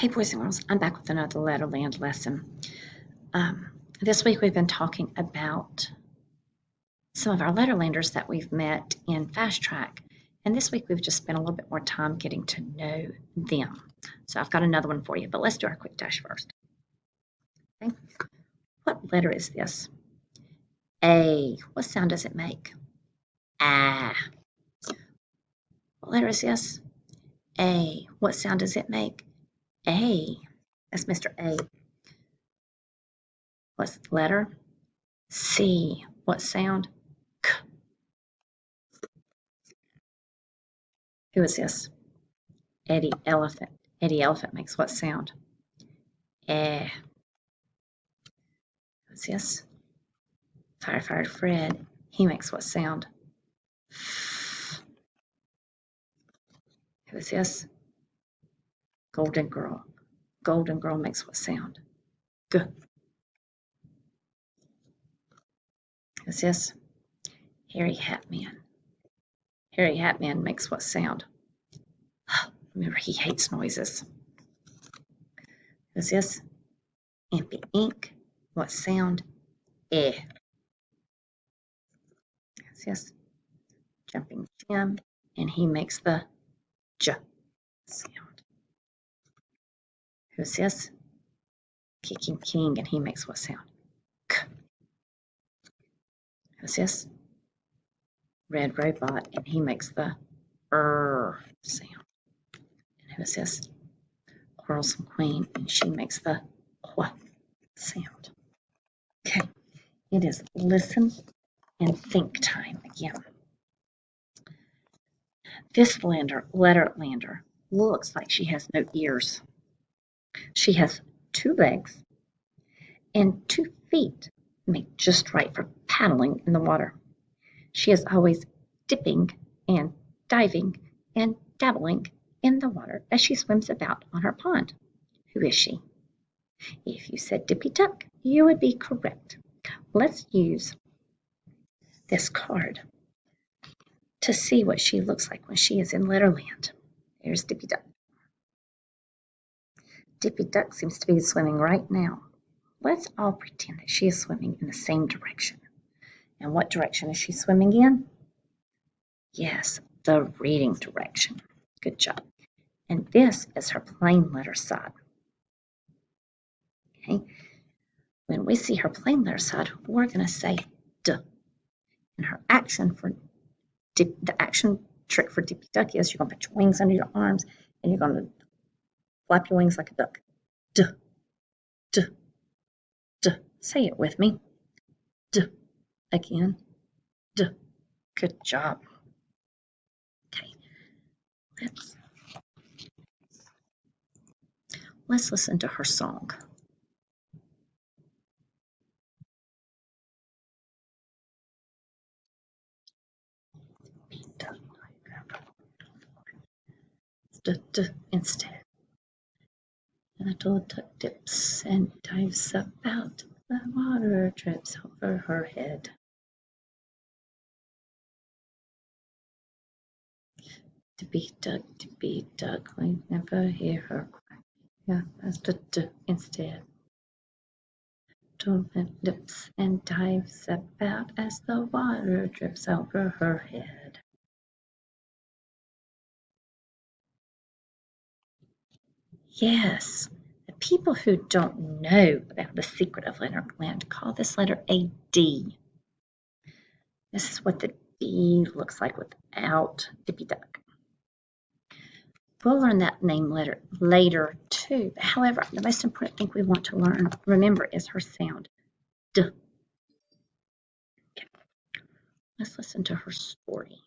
Hey boys and girls, I'm back with another Letterland lesson. This week we've been talking about some of our Letterlanders that we've met in Fast Track, and this week we've just spent a little bit more time getting to know them. So I've got another one for you, but let's do our quick dash first. Okay. What letter is this? A. What sound does it make? Ah. What letter is this? A. What sound does it make? A. That's Mr. A. What's the letter? C. What sound? K. Who is this? Eddie Elephant. Eddie Elephant makes what sound? Eh. What's this? Firefighter Fred. He makes what sound? Who is this? Golden Girl. Golden Girl makes what sound? G. Who's this? Harry Hatman. Harry Hatman makes what sound? Remember, he hates noises. Who's this? Impy Ink. What sound? Eh. Who's this? Jumping Jim. And he makes the J sound. Who's this? Kicking King. And he makes what sound? K. Who's this? Red Robot. And he makes the sound. And who's this? Quarrelsome Queen. And she makes the Qu sound. Okay. It is listen and think time again. This Letterlander looks like she has no ears. She has 2 legs and 2 feet made just right for paddling in the water. She is always dipping and diving and dabbling in the water as she swims about on her pond. Who is she? If you said Dippy Duck, you would be correct. Let's use this card to see what she looks like when she is in Letterland. There's Dippy Duck. Dippy Duck seems to be swimming right now. Let's all pretend that she is swimming in the same direction. And what direction is she swimming in? Yes, the reading direction. Good job. And this is her plain letter side. Okay. When we see her plain letter side, we're going to say D. And her action for the action trick for Dippy Duck is you're going to put your wings under your arms and you're going to flap your wings like a duck. D, D, D. Say it with me. D. Again. D. Good job. Okay. Let's listen to her song. D, D instead. And the little duck dips and dives about. The water drips over her head. Dippy duck, we never hear her cry. Yeah, that's the D instead. Dolphin dips and dives about as the water drips over her head. Yes, the people who don't know about the secret of Letterland call this letter a D. This is what the D looks like without Dippy Duck. We'll learn that name later too. However, the most important thing we want to remember is her sound. D. Okay. Let's listen to her story.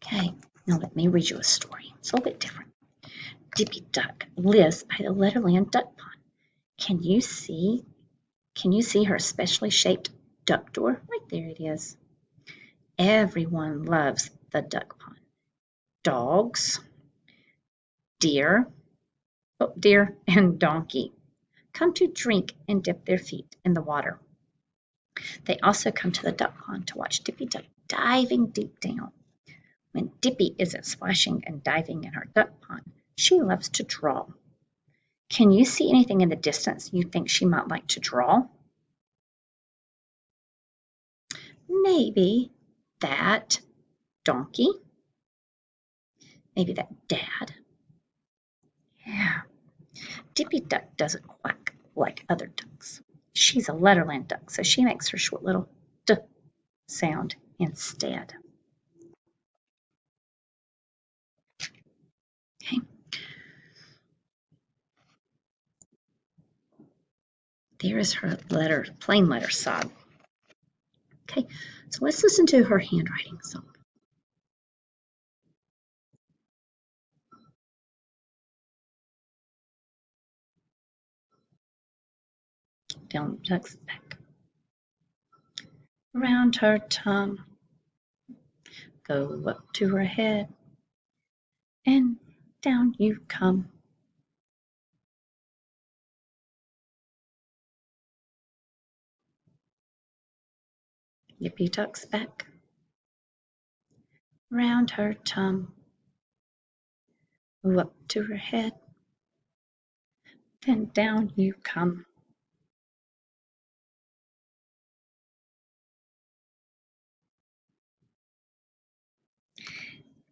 Okay, now let me read you a story. It's a little bit different. Dippy Duck lives by the Letterland Duck Pond. Can you see? Can you see her specially shaped duck door? Right there it is. Everyone loves the duck pond. Dogs, deer, deer and donkey come to drink and dip their feet in the water. They also come to the duck pond to watch Dippy Duck diving deep down. When Dippy isn't splashing and diving in her duck pond, she loves to draw. Can you see anything in the distance you think she might like to draw? Maybe that donkey. Maybe that dad. Yeah. Dippy Duck doesn't quack like other ducks. She's a Letterland duck, so she makes her short little d sound instead. Okay. There is her letter, plain letter sob. Okay, so let's listen to her handwriting song. Down Duck's back. Around her tongue. Go up to her head. And down you come. Yippee Duck's back. Round her tongue. Go up to her head. Then down you come.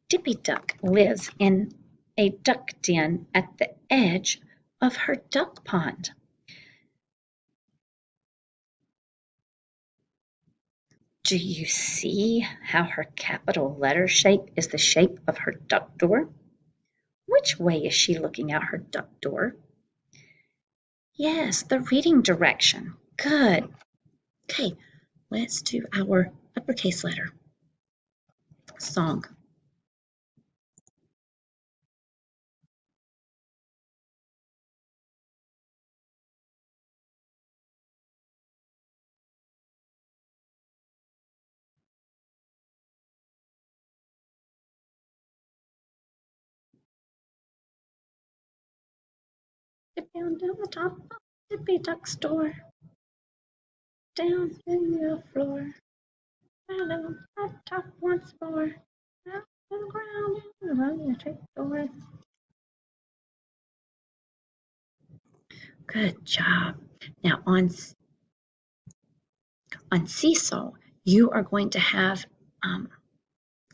Dippy Duck lives in a duck den at the edge of her duck pond. Do you see how her capital letter shape is the shape of her duck door? Which way is she looking out her duck door? Yes, the reading direction. Good. Okay, let's do our uppercase letter song. Down to the top of Dippy Duck's door. Down to the floor. Down up top once more. Down to the ground. Run the trick door. Good job. Now on Seesaw, you are going to have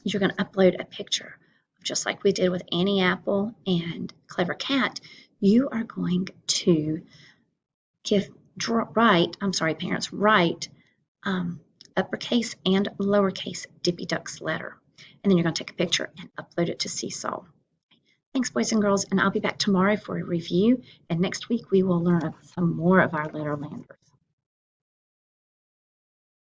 you're going to upload a picture, just like we did with Annie Apple and Clever Cat. You are going to write uppercase and lowercase Dippy Duck's letter. And then you're going to take a picture and upload it to Seesaw. Thanks, boys and girls, and I'll be back tomorrow for a review. And next week we will learn some more of our Letterlanders.